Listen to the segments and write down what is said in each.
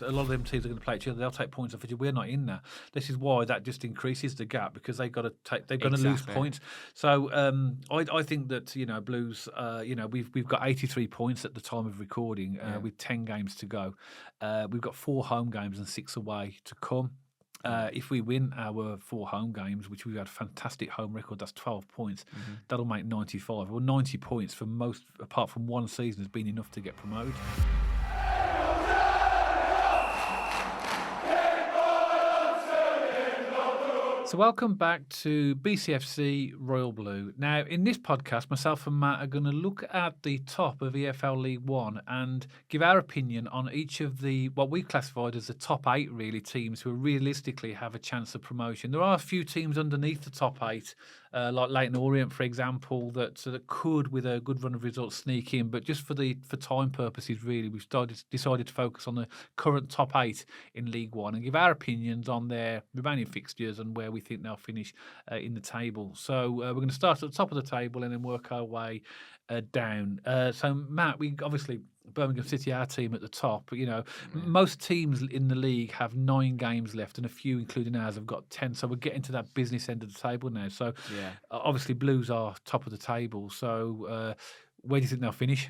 A lot of them teams are going to play each other. They'll take points off each other. We're not in that. This is why that just increases the gap because they've got to take. They're going to lose points. So I think that Blues. We've got 83 points at the time of recording with 10 games to go. We've got 4 home games and 6 away to come. If we win our 4 home games, which we've had a fantastic home record, that's 12 points. That'll make 95. Well, 90 points for most, apart from one season, has been enough to get promoted. So welcome back to BCFC Royal Blue. Now, in this podcast, myself and Matt are going to look at the top of EFL League One and give our opinion on each of the, what we've classified as the top 8 really teams who realistically have a chance of promotion. There are a few teams underneath the top 8, like Leyton Orient, for example, that could, with a good run of results, sneak in. But just for time purposes, really, we've decided to focus on the current top 8 in League One and give our opinions on their remaining fixtures and where we think they'll finish in the table. So we're going to start at the top of the table and then work our way down. So Matt, we obviously Birmingham City, our team at the top. Most teams in the league have 9 games left, and a few, including ours, have got 10. So we're getting to that business end of the table now. So obviously Blues are top of the table. So where do you think they'll finish?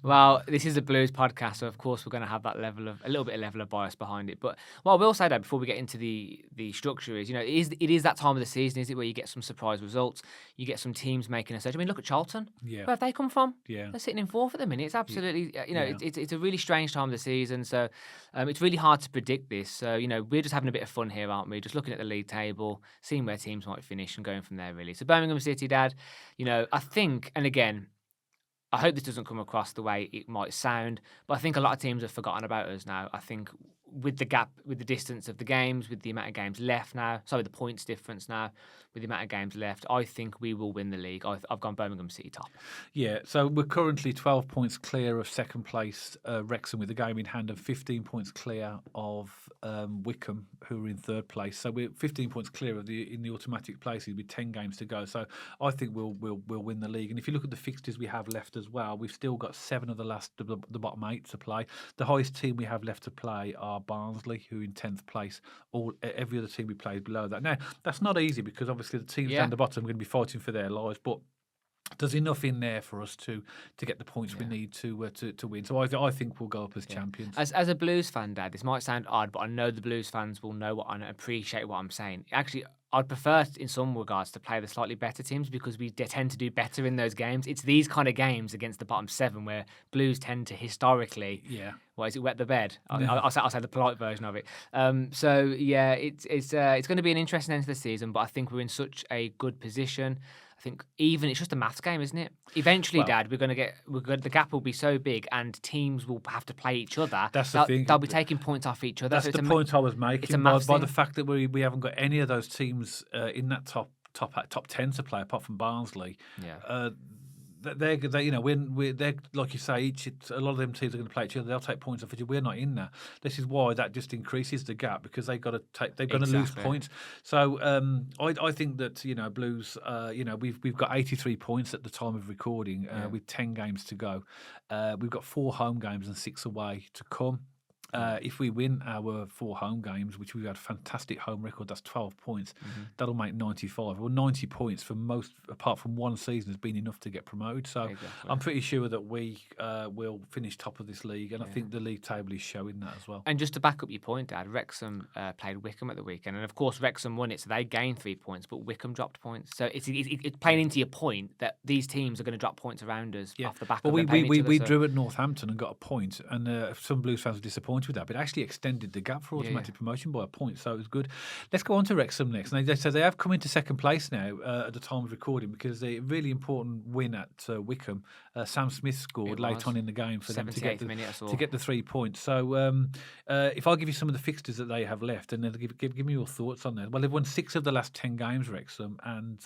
Well, this is a Blues podcast, so of course we're going to have that a little bit of level of bias behind it. But what I will say that before we get into the structure is, it is that time of the season, is it, where you get some surprise results, you get some teams making a surge. I mean, look at Charlton. Yeah. Where have they come from? Yeah. They're sitting in 4th at the minute. It's absolutely, it's a really strange time of the season. So it's really hard to predict this. So, we're just having a bit of fun here, aren't we? Just looking at the league table, seeing where teams might finish and going from there, really. So Birmingham City, Dad, I think, and again, I hope this doesn't come across the way it might sound, but I think a lot of teams have forgotten about us now. I think with the gap, with the distance of the games, with the amount of games left now, the points difference now, with the amount of games left, I think we will win the league. I've gone Birmingham City top. Yeah, so we're currently 12 points clear of second place Wrexham with a game in hand, and 15 points clear of Wycombe, who are in third place. So we're 15 points clear of in the automatic places with 10 games to go. So I think we'll win the league. And if you look at the fixtures we have left as well, we've still got 7 of the bottom 8 to play. The highest team we have left to play are Barnsley, who are in 10th place. Every other team we played below that. Now, that's not easy because obviously the teams down the bottom are going to be fighting for their lives, but there's enough in there for us to get the points we need to win. So I think we'll go up as champions. As a Blues fan, Dad, this might sound odd, but I know the Blues fans will know what I appreciate what I'm saying. Actually, I'd prefer, in some regards, to play the slightly better teams because we tend to do better in those games. It's these kind of games against the bottom 7 where Blues tend to historically, wet the bed? I'll say the polite version of it. It's going to be an interesting end to the season, but I think we're in such a good position. I think even it's just a maths game, isn't it? Eventually, Dad, the gap will be so big, and teams will have to play each other. That's the thing. They'll be taking points off each other. That's the point I was making. By the fact that we haven't got any of those teams in that top 10 to play, apart from Barnsley. Yeah. They're like you say, a lot of them teams are going to play each other. They'll take points off each other. We're not in that. This is why that just increases the gap because they're going to lose points. So I think that Blues. We've got 83 points at the time of recording with 10 games to go. We've got 4 home games and 6 away to come. If we win our 4 home games, which we've had a fantastic home record, that's 12 points. That'll make 95. Well, 90 points for most, apart from one season, has been enough to get promoted. So I'm pretty sure that we will finish top of this league, and I think the league table is showing that as well. And just to back up your point, Dad, Wrexham played Wycombe at the weekend, and of course Wrexham won it, so they gained 3 points, but Wycombe dropped points. So it's playing into your point that these teams are going to drop points around us off the back of them. We drew at Northampton and got a point, and some Blues fans were disappointed with that, but it actually extended the gap for automatic promotion by a point, so it was good. Let's go on to Wrexham next. And they have come into second place now at the time of recording because a really important win at Wycombe. Sam Smith scored late on in the game for them to get the 3 points. So if I give you some of the fixtures that they have left, and then give me your thoughts on that. Well, they've won 6 of the last 10 games, Wrexham, and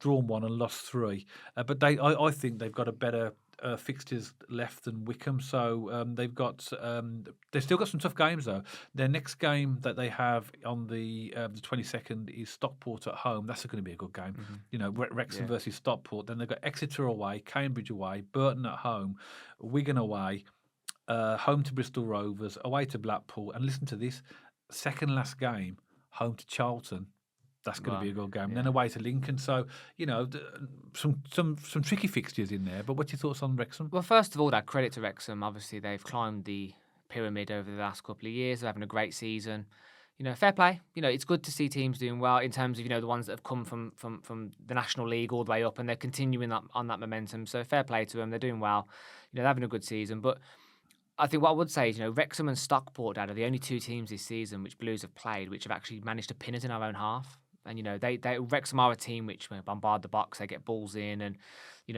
drawn 1 and lost 3. But I think they've got a better fixtures left than Wycombe, so they've still got some tough games though. Their next game that they have on the 22nd is Stockport at home. That's going to be a good game. Wrexham versus Stockport. Then they've got Exeter away, Cambridge away, Burton at home, Wigan away, home to Bristol Rovers, away to Blackpool, and listen to this: second last game, home to Charlton. That's going to be a good game. Yeah. Then away to Lincoln. So some tricky fixtures in there. But what's your thoughts on Wrexham? Well, first of all, that credit to Wrexham. Obviously, they've climbed the pyramid over the last couple of years. They're having a great season. Fair play. It's good to see teams doing well in terms of the ones that have come from the National League all the way up, and they're continuing on that momentum. So fair play to them. They're doing well. They're having a good season. But I think what I would say is, Wrexham and Stockport, Dad, are the only two teams this season which Blues have played which have actually managed to pin us in our own half. And they Wrexham are a team which bombard the box, they get balls in, and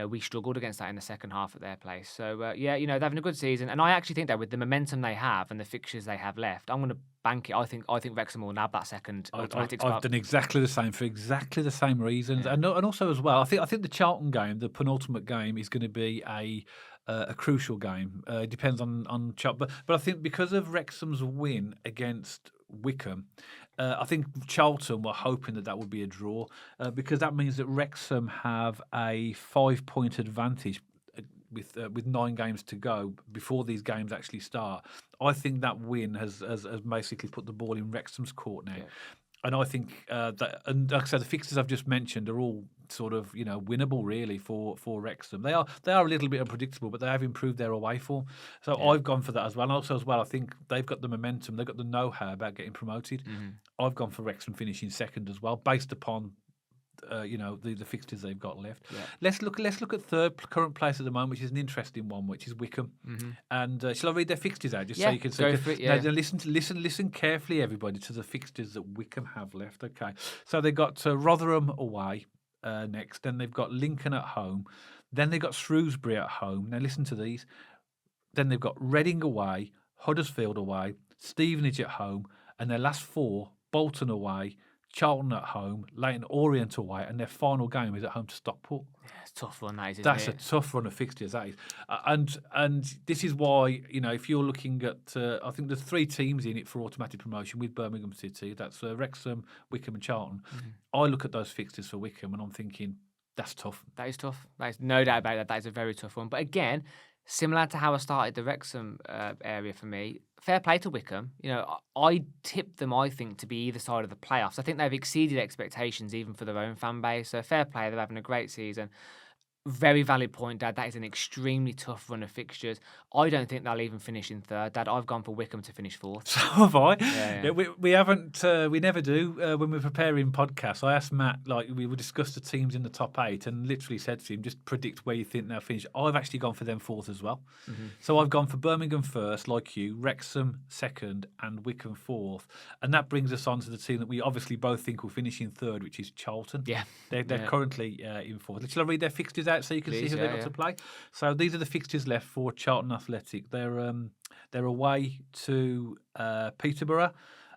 we struggled against that in the second half at their place. So they're having a good season, and I actually think that with the momentum they have and the fixtures they have left, I'm going to bank it. I think Wrexham will nab that second automatic spot. I've done exactly the same for exactly the same reasons, and also as well. I think the Charlton game, the penultimate game, is going to be a crucial game. It depends on Charlton, but I think because of Wrexham's win against Wickham, I think Charlton were hoping that would be a draw, because that means that Wrexham have a 5-point advantage with 9 games to go before these games actually start. I think that win has basically put the ball in Wrexham's court now. Yeah. And I think that, and like I said, the fixtures I've just mentioned are all sort of winnable really for Wrexham. They are a little bit unpredictable, but they have improved their away form. So I've gone for that as well. And also as well, I think they've got the momentum, they've got the know-how about getting promoted. Mm-hmm. I've gone for Wrexham finishing second as well, based upon the fixtures they've got left. Yeah. Let's look at third current place at the moment, which is an interesting one, which is Wickham. Mm-hmm. And shall I read their fixtures out just so you can see? Go for it, yeah. Now, listen carefully, everybody, to the fixtures that Wickham have left. Okay, so they got Rotherham away next, then they've got Lincoln at home, then they've got Shrewsbury at home. Now listen to these. Then they've got Reading away, Huddersfield away, Stevenage at home, and their last 4: Bolton away, Charlton at home, Leyton Orient away, and their final game is at home to Stockport. Yeah, it's a tough run, isn't it? That's a tough run of fixtures, that is. And this is why, if you're looking at, I think there's 3 teams in it for automatic promotion with Birmingham City. That's Wrexham, Wickham and Charlton. Mm-hmm. I look at those fixtures for Wickham and I'm thinking, that's tough. That is tough. That is no doubt about that. That is a very tough one. But again, similar to how I started the Wrexham area for me, fair play to Wickham. I tipped them, I think, to be either side of the playoffs. I think they've exceeded expectations even for their own fan base. So fair play, they're having a great season. Very valid point, Dad. That is an extremely tough run of fixtures. I don't think they'll even finish in third, Dad. I've gone for Wickham to finish 4th. So have I. Yeah, we haven't. We never do when we're preparing podcasts. I asked Matt, we would discuss the teams in the top 8, and literally said to him, just predict where you think they'll finish. I've actually gone for them 4th as well. Mm-hmm. So I've gone for Birmingham 1st, like you, Wrexham 2nd, and Wickham 4th, and that brings us on to the team that we obviously both think will finish in 3rd, which is Charlton. Yeah, they're currently in 4th. Shall I read their fixtures out so you can see who they've got to play? So these are the fixtures left for Charlton Athletic. They're away to Peterborough,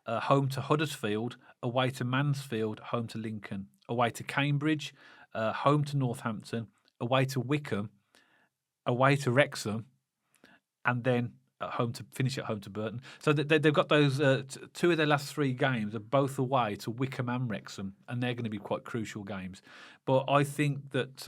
home to Huddersfield, away to Mansfield, home to Lincoln, away to Cambridge, home to Northampton, away to Wickham, away to Wrexham, and then finish at home to Burton. So they've got those 2 of their last 3 games are both away to Wickham and Wrexham, and they're going to be quite crucial games. But I think that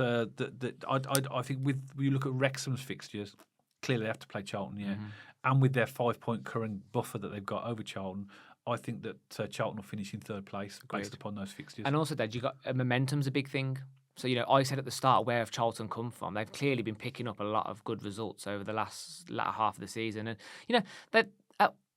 I think with you look at Wrexham's fixtures, clearly they have to play Charlton, and with their 5-point current buffer that they've got over Charlton, I think that Charlton will finish in 3rd place based upon those fixtures. And also, Dad, you got momentum's a big thing. So, I said at the start, where have Charlton come from? They've clearly been picking up a lot of good results over the latter half of the season. And,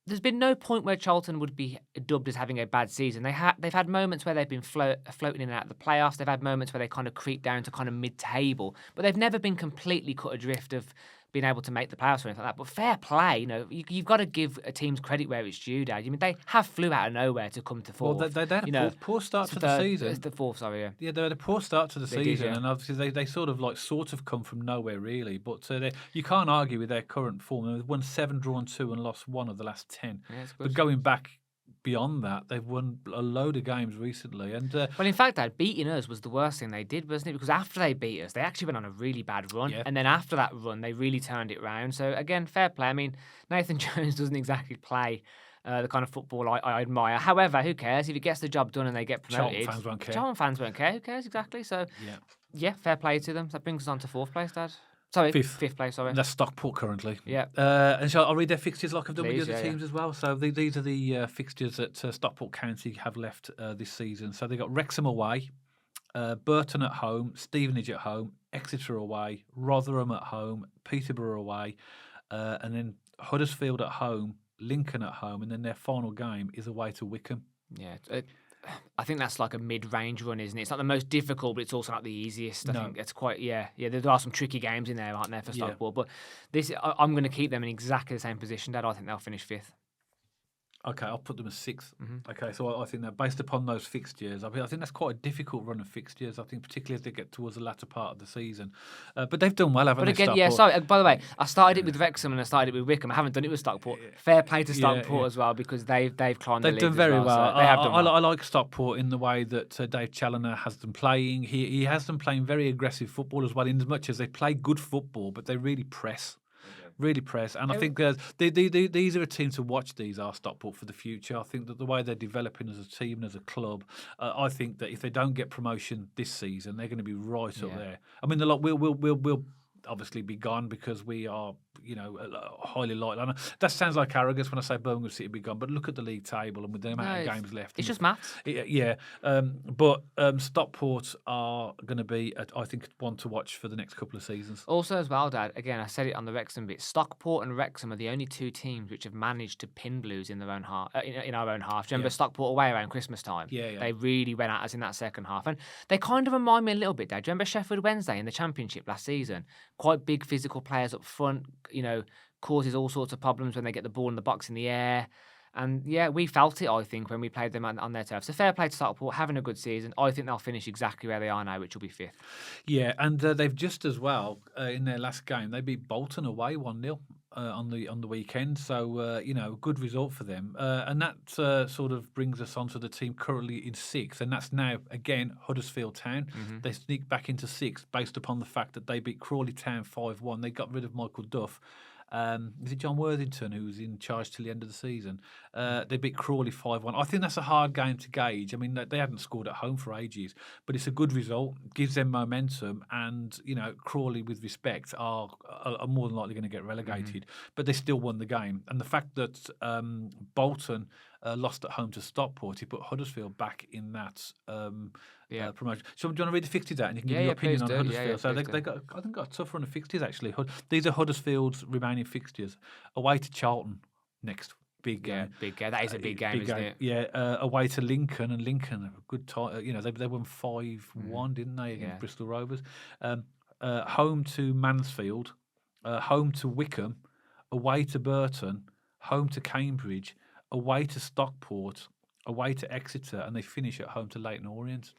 there's been no point where Charlton would be dubbed as having a bad season. They've had moments where they've been floating in and out of the playoffs. They've had moments where they kind of creep down to kind of mid-table. But they've never been completely cut adrift of being able to make the playoffs or anything like that. But fair play, you've got to give a team's credit where it's due, Dad. I mean, they have flew out of nowhere to come to 4th. Well, they had a poor start to the season. It's the 4th, sorry, yeah. Yeah, they had a poor start to the season, and obviously they sort of come from nowhere, really. But you can't argue with their current form. They've won 7, drawn 2, and lost 1 of the last 10. Yeah, but going back beyond that, they've won a load of games recently. And well, in fact, Dad, beating us was the worst thing they did, wasn't it? Because after they beat us, they actually went on a really bad run. Yeah. And then after that run, they really turned it around. So, again, fair play. I mean, Nathan Jones doesn't exactly play the kind of football I admire. However, who cares? If he gets the job done and they get promoted, Charlton fans won't care. Charlton fans won't care. Who cares, exactly? So, yeah, fair play to them. That brings us on to 4th place, Dad. Sorry, Fifth. fifth place. Sorry. That's Stockport currently. Yeah. And so I'll read their fixtures like I've done with Please, the other yeah, teams as well. So these are the fixtures that Stockport County have left this season. So they got Wrexham away, Burton at home, Stevenage at home, Exeter away, Rotherham at home, Peterborough away, and then Huddersfield at home, Lincoln at home, and then their final game is away to Wickham. Yeah. I think that's like a mid-range run, isn't it? It's not the most difficult, but it's also not the easiest. I think it's quite, yeah. There are some tricky games in there, aren't there, for Stockport? But I'm going to keep them in exactly the same position, Dad. I think they'll finish fifth. Okay, I'll put them as sixth. Okay, so I think that based upon those fixtures, I think that's quite a difficult run of fixtures. I think particularly as they get towards the latter part of the season. But they've done well, haven't they? But again, Stockport? sorry. By the way, I started it with Wrexham and I started it with Wickham. I haven't done it with Stockport. Fair play to Stockport as well, because they've climbed. They've the done leagues very as well. So they have done well. I like Stockport in the way that Dave Challoner has them playing. He has them playing very aggressive football as well, in as much as they play good football, but they really press. Really press, and I think these are a team to watch. These are Stockport for the future. I think that the way they're developing as a team and as a club, I think that if they don't get promotion this season, they're going to be right up there. I mean, we'll obviously be gone because we are, highly likely. I know that sounds like arrogance when I say Birmingham City be gone, but look at the league table and with the amount of games left. It's just maths. But Stockport are going to be, I think, one to watch for the next couple of seasons. Also, as well, Dad. Again, I said it on the Wrexham bit. Stockport and Wrexham are the only two teams which have managed to pin Blues in their own half. In our own half. Do you remember Stockport away around Christmas time? Yeah. They really went at us in that second half, and they kind of remind me a little bit, Dad. Do you remember Sheffield Wednesday in the Championship last season? Quite big physical players up front. Causes all sorts of problems when they get the ball in the box in the air. And we felt it, I think, when we played them on their turf. So fair play to Stockport, having a good season. I think they'll finish exactly where they are now, which will be fifth. Yeah, and they've just as well, in their last game, they beat Bolton away 1-0 on the weekend. So, good result for them. And that sort of brings us on to the team currently in sixth. And that's now, again, Huddersfield Town. They sneaked back into sixth based upon the fact that they beat Crawley Town 5-1. They got rid of Michael Duff. Is it John Worthington who was in charge till the end of the season? They beat Crawley 5-1. I think that's a hard game to gauge. I mean, they hadn't scored at home for ages, but it's a good result, gives them momentum, and Crawley, with respect, are more than likely going to get relegated. But they still won the game, and the fact that Bolton lost at home to Stockport, he put Huddersfield back in that promotion. So do you want to read the fixtures out and you can give your opinion on Huddersfield? So they got a tough run of fixtures actually. These are Huddersfield's remaining fixtures. Away to Charlton next. Big game. Big game. That is a big game, isn't it? Yeah, away to Lincoln, and Lincoln, a good time. They won 5-1, didn't they, against Bristol Rovers? Home to Mansfield, home to Wickham, away to Burton, home to Cambridge, away to Stockport, away to Exeter, and they finish at home to Leyton Orient.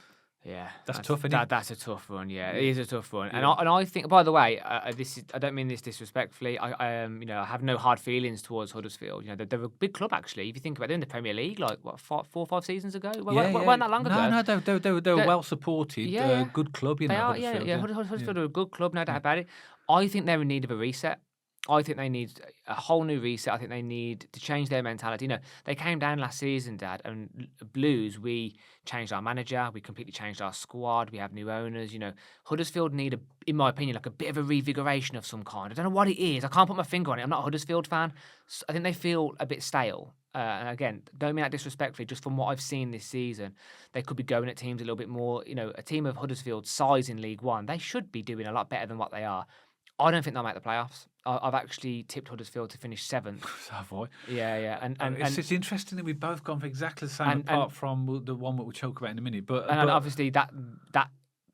Yeah, that's tough, isn't it? That's a tough one. Yeah, it is a tough one. Yeah. And I think, by the way, I don't mean this disrespectfully. I have no hard feelings towards Huddersfield. They're a big club actually. If you think about it, they're in the Premier League, like what 4 or 5 seasons ago. Weren't that long ago? No, they're well supported. Good club. They are. Huddersfield are a good club, no doubt about it. I think they're in need of a reset. I think they need a whole new reset. I think they need to change their mentality. They came down last season, Dad, and Blues, we changed our manager. We completely changed our squad. We have new owners. Huddersfield need, in my opinion, like a bit of a revigoration of some kind. I don't know what it is. I can't put my finger on it. I'm not a Huddersfield fan. So I think they feel a bit stale. And again, don't mean that disrespectfully, just from what I've seen this season, they could be going at teams a little bit more, a team of Huddersfield's size in League One, they should be doing a lot better than what they are. I don't think they'll make the playoffs. I've actually tipped Huddersfield to finish 7th. So have I. Yeah. And it's interesting that we've both gone for exactly the same, apart from the one that we'll talk about in a minute. But obviously that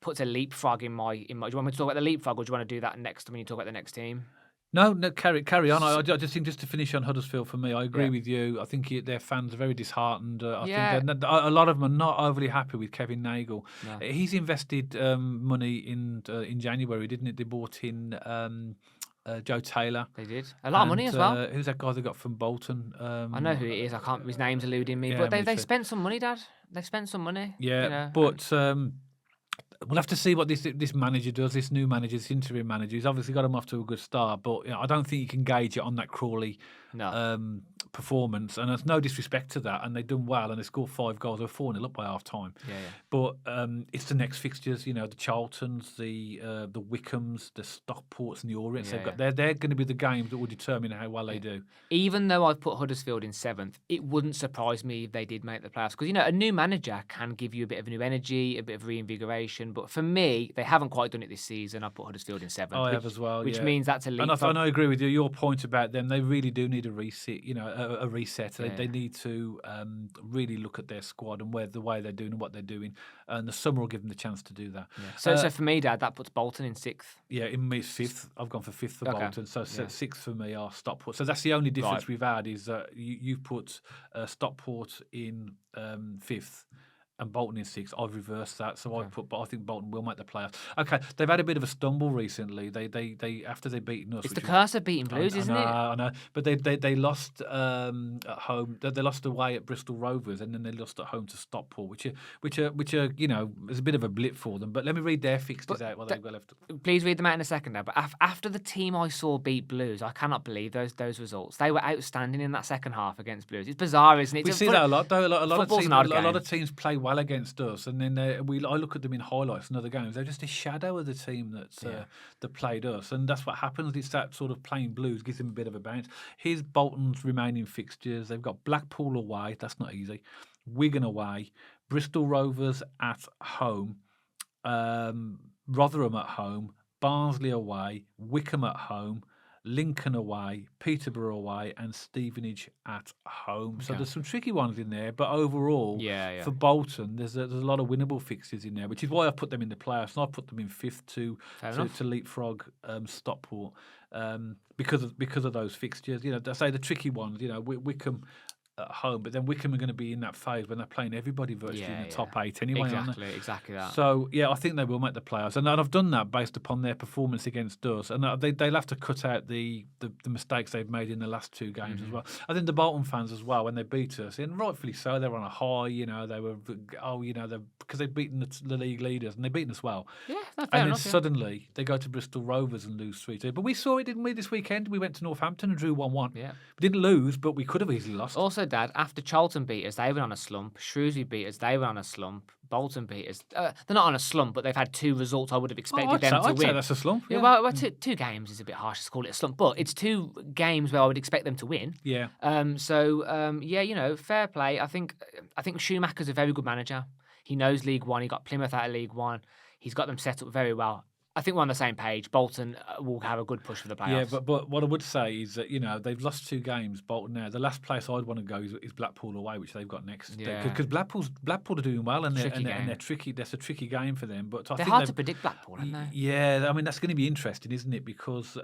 puts a leapfrog in my. Do you want me to talk about the leapfrog, or do you want to do that next when you talk about the next team? No, carry on. I just think, just to finish on Huddersfield, for me, I agree with you. I think their fans are very disheartened. I think a lot of them are not overly happy with Kevin Nagel. No. He's invested money in January, didn't it? They bought in Joe Taylor. They did. A lot of money as well. Who's that guy they got from Bolton? I know who it is. I can't. His name's eluding me. But they spent some money, Dad. They've spent some money. Yeah, but we'll have to see what this manager does. This new manager, this interim manager, he's obviously got him off to a good start. But I don't think you can gauge it on that Crawley performance, and there's no disrespect to that, and they've done well, and they scored 5 goals. They were 4-0 up by half time. Yeah. But it's the next fixtures, the Charltons, the Wickhams, the Stockports, and the Orients. They're going to be the games that will determine how well they do. Even though I've put Huddersfield in 7th, it wouldn't surprise me if they did make the playoffs, because a new manager can give you a bit of new energy, a bit of reinvigoration. But for me, they haven't quite done it this season. I put Huddersfield in 7th. I have as well, which means that's a leap. And I agree with you. Your point about them, they really do need a reset. A reset. They need to really look at their squad and the way they're doing and what they're doing. And the summer will give them the chance to do that. Yeah. So for me, Dad, that puts Bolton in 6th. Yeah, in me 5th. I've gone for 5th for Bolton. So 6th for me are Stockport. So that's the only difference we've had is you've put Stockport in 5th. And Bolton in 6th. I've reversed that, so I think Bolton will make the playoffs. Okay, they've had a bit of a stumble recently. They after they beaten us. It's the curse of beating Blues, isn't it? I know, but they lost at home. They lost away at Bristol Rovers, and then they lost at home to Stockport, which are is a bit of a blip for them. But let me read their fixtures out while they've got left. Please read them out in a second now. But after the team I saw beat Blues, I cannot believe those results. They were outstanding in that second half against Blues. It's bizarre, isn't it? We see that a lot, though. A lot of teams play well against us, and then I look at them in highlights and other games. They're just a shadow of the team that played us, and that's what happens. It's that sort of playing Blues gives them a bit of a bounce. Here's Bolton's remaining fixtures. They've got Blackpool away. That's not easy. Wigan away. Bristol Rovers at home. Rotherham at home. Barnsley away. Wickham at home. Lincoln away, Peterborough away, and Stevenage at home. So there's some tricky ones in there, but overall, for Bolton, there's a lot of winnable fixtures in there, which is why I put them in the playoffs. And I put them in 5th to leapfrog Stockport because of those fixtures. I say the tricky ones. Wickham at home, but then Wickham are going to be in that phase when they're playing everybody virtually in the top 8 anyway. Exactly that. So I think they will make the playoffs, and I've done that based upon their performance against us, and they'll have to cut out the mistakes they've made in the last 2 games as well. I think the Bolton fans as well, when they beat us, and rightfully so, they were on a high. They were because they've beaten the league leaders and they've beaten us well. Yeah, and then suddenly they go to Bristol Rovers and lose 3-2. But we saw it, didn't we? This weekend we went to Northampton and drew 1-1. Yeah, we didn't lose, but we could have easily lost. Also, Dad, after Charlton beat us, they were on a slump. Shrewsbury beat us, they were on a slump. Bolton beat us. They're not on a slump, but they've had 2 results I would have expected them to I'd win. say that's a slump. Yeah. Well, 2 games is a bit harsh to call it a slump, but it's 2 games where I would expect them to win. Yeah. Fair play. I think Schumacher's a very good manager. He knows League One. He got Plymouth out of League One. He's got them set up very well. I think we're on the same page. Bolton will have a good push for the playoffs. Yeah, but what I would say is that they've lost 2 games. Bolton now. The last place I'd want to go is Blackpool away, which they've got next. Yeah. Because Blackpool are doing well, and they're tricky. That's a tricky game for them. But I think hard to predict Blackpool, aren't they? Yeah, I mean that's going to be interesting, isn't it? Because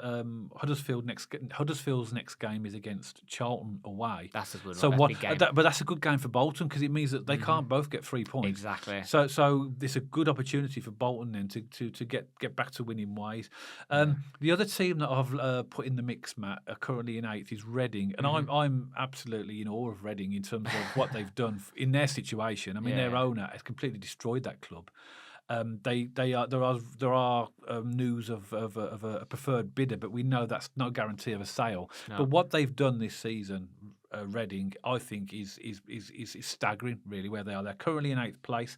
Huddersfield's next game is against Charlton away. That's a good one. So that's a big game. But that's a good game for Bolton because it means that they can't both get 3 points. Exactly. So it's a good opportunity for Bolton then to get back to winning ways. The other team that I've put in the mix, Matt, are currently in 8th is Reading, and I'm absolutely in awe of Reading in terms of what they've done in their situation. I mean, their owner has completely destroyed that club. There are news of a preferred bidder, but we know that's no guarantee of a sale. No. But what they've done this season, Reading, I think is staggering. Really, where they are. They're currently in 8th place.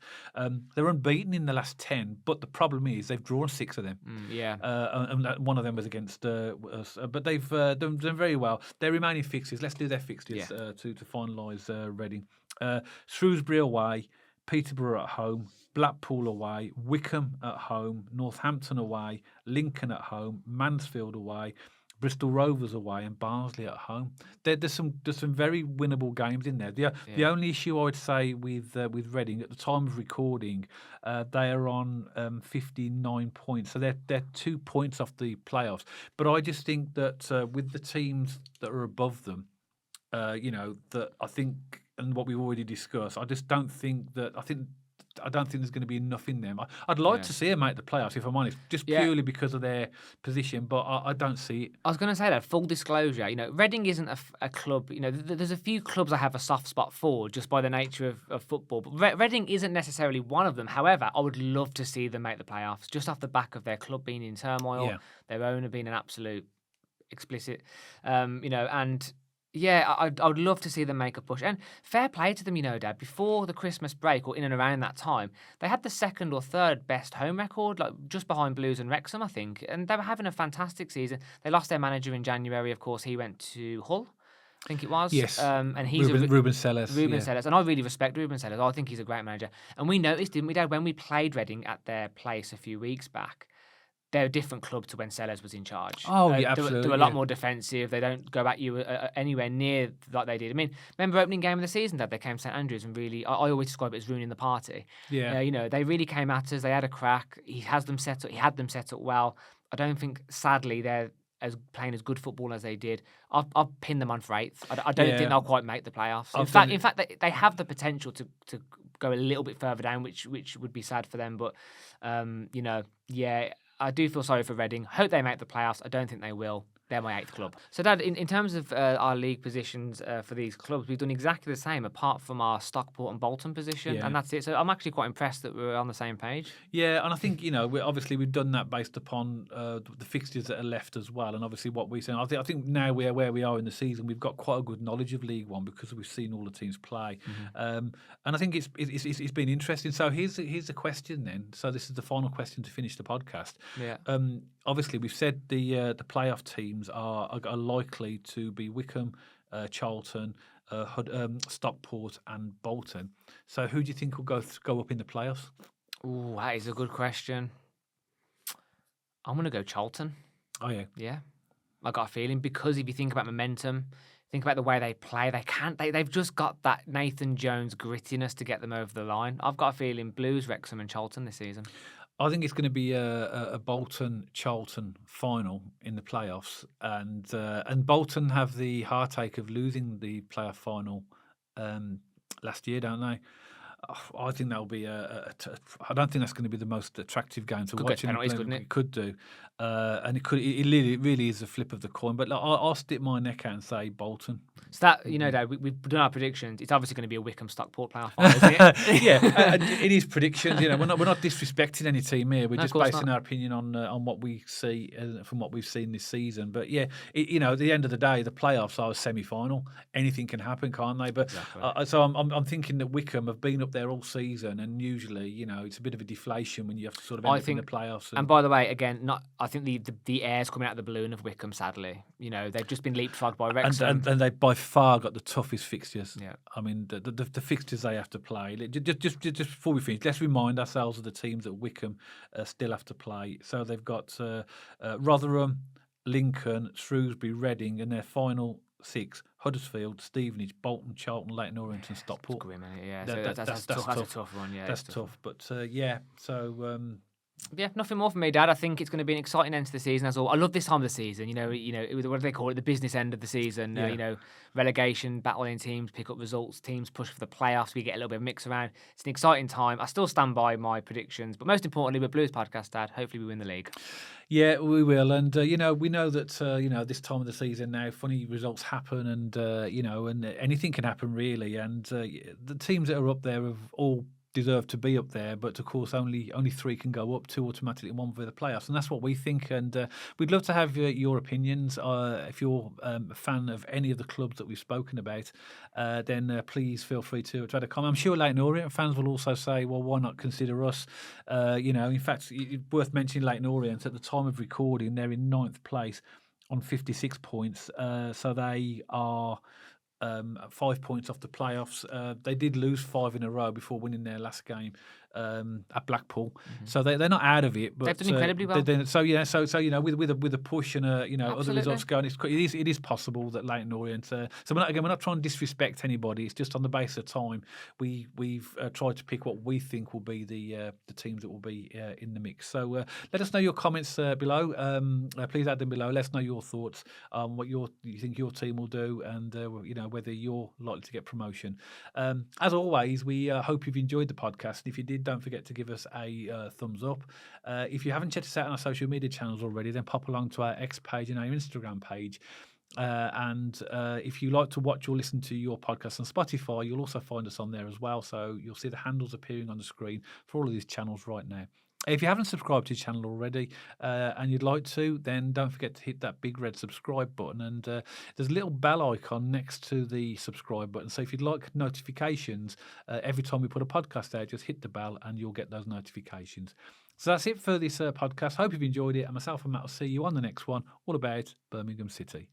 They're unbeaten in the last 10, but the problem is they've drawn 6 of them. And one of them was against us. But they've done very well. Their remaining fixtures. Let's do their fixtures to finalise Reading. Shrewsbury away. Peterborough at home, Blackpool away, Wickham at home, Northampton away, Lincoln at home, Mansfield away, Bristol Rovers away, and Barnsley at home. There's some very winnable games in there. The only issue I would say with Reading at the time of recording, they are on 59 points, so they're 2 points off the playoffs. But I just think that with the teams that are above them, that I think. And what we've already discussed, I don't think there's going to be enough in them. I'd like to see them make the playoffs, if I'm honest, just purely because of their position, but I don't see it. I was going to say that, full disclosure, Reading isn't a club, there's a few clubs I have a soft spot for just by the nature of football, but Reading isn't necessarily one of them. However, I would love to see them make the playoffs, just off the back of their club being in turmoil, their owner being an absolute explicit, and Yeah, I would love to see them make a push. And fair play to them, Dad. Before the Christmas break or in and around that time, they had the second or third best home record, like just behind Blues and Wrexham, I think. And they were having a fantastic season. They lost their manager in January, of course. He went to Hull, I think it was. Yes, And he's Ruben Sellers. Ruben Yeah, Sellers, and I really respect Ruben Sellers. I think he's a great manager. And we noticed, didn't we, Dad, when we played Reading at their place a few weeks back, they're a different club to when Sellers was in charge. Oh, yeah, They're absolutely, a lot yeah. more defensive. They don't go at you anywhere near like they did. I mean, remember opening game of the season that they came to St.Andrews and really, I always describe it as ruining the party. Yeah. They really came at us. They had a crack. He had them set up well. I don't think, sadly, they're playing as good football as they did. I'll pin them on for 8th. I don't think they'll quite make the playoffs. In fact, they have the potential to go a little bit further down, which would be sad for them. But I do feel sorry for Reading. Hope they make the playoffs. I don't think they will. They're my 8th club. So, Dad, in terms of our league positions for these clubs, we've done exactly the same, apart from our Stockport and Bolton position, and that's it. So I'm actually quite impressed that we're on the same page. Yeah, and I think we've done that based upon the fixtures that are left as well, and obviously what we've seen. I think now we're where we are in the season. We've got quite a good knowledge of League One because we've seen all the teams play, and I think it's been interesting. So here's a question then. So this is the final question to finish the podcast. Yeah. Obviously, we've said the playoff teams are likely to be Wickham, Charlton, Stockport, and Bolton. So, who do you think will go up in the playoffs? Ooh, that is a good question. I'm gonna go Charlton. Oh yeah, Yeah. I got a feeling, because if you think about momentum, think about the way they play, they've just got that Nathan Jones grittiness to get them over the line. I've got a feeling Blues, Wrexham, and Charlton this season. I think it's going to be a Bolton Charlton final in the playoffs, and Bolton have the heartache of losing the playoff final last year, don't they? I think that'll be I don't think that's going to be the most attractive game to watch. Penalties, couldn't it? It could do, and it could. It really is a flip of the coin. But I'll stick my neck out and say Bolton. So that, Dad, we've done our predictions. It's obviously going to be a Wickham Stockport playoff final, isn't it? Yeah, it is predictions. We're not disrespecting any team here. We're No, just basing our opinion on what we see from what we've seen this season. But yeah, at the end of the day, the playoffs are a semi-final. Anything can happen, can't they? But Exactly. so I'm thinking that Wickham have been up there all season, and usually, it's a bit of a deflation when you have to sort of end up in the playoffs. And by the way, again, I think the air's coming out of the balloon of Wickham. Sadly, they've just been leapfrogged by Wrexham, and they by far got the toughest fixtures. Yeah. I mean, the fixtures they have to play. Just before we finish, let's remind ourselves of the teams that Wickham still have to play. So they've got Rotherham, Lincoln, Shrewsbury, Reading, and their final 6: Huddersfield, Stevenage, Bolton, Charlton, Leyton Orient, and Stockport. That's grim, isn't it? Yeah, That's a tough. tough one. Yeah, That's tough. But so. Yeah, nothing more from me, Dad. I think it's going to be an exciting end to the season. As all, I love this time of the season. What do they call it? The business end of the season. Yeah. Relegation, battling teams, pick up results, teams push for the playoffs. We get a little bit of mix around. It's an exciting time. I still stand by my predictions, but most importantly, we're Blues podcast, Dad. Hopefully, we win the league. Yeah, we will, and we know that this time of the season now, funny results happen, and and anything can happen really, and the teams that are up there have all deserve to be up there, but of course only 3 can go up, 2 automatically, 1 for the playoffs, and that's what we think. And we'd love to have your opinions. If you're a fan of any of the clubs that we've spoken about, then please feel free to add a comment. I'm sure Leyton Orient fans will also say, well, why not consider us? In fact, it's worth mentioning Leyton Orient. At the time of recording, they're in 9th place on 56 points, so they are 5 points off the playoffs. They did lose 5 in a row before winning their last game at Blackpool, so they're not out of it. But they've done incredibly well. With a push and other results going, it is possible that Leyton Orient. So we're not trying to disrespect anybody. It's just on the basis of time. We've tried to pick what we think will be the teams that will be in the mix. So let us know your comments below. Please add them below. Let us know your thoughts on what you think your team will do, and whether you're likely to get promotion. As always, we hope you've enjoyed the podcast. If you did, don't forget to give us a thumbs up. If you haven't checked us out on our social media channels already, then pop along to our X page and our Instagram page. And if you like to watch or listen to your podcast on Spotify, you'll also find us on there as well. So you'll see the handles appearing on the screen for all of these channels right now. If you haven't subscribed to the channel already and you'd like to, then don't forget to hit that big red subscribe button. And there's a little bell icon next to the subscribe button. So if you'd like notifications, every time we put a podcast out, just hit the bell and you'll get those notifications. So that's it for this podcast. Hope you've enjoyed it. And myself and Matt will see you on the next one, all about Birmingham City.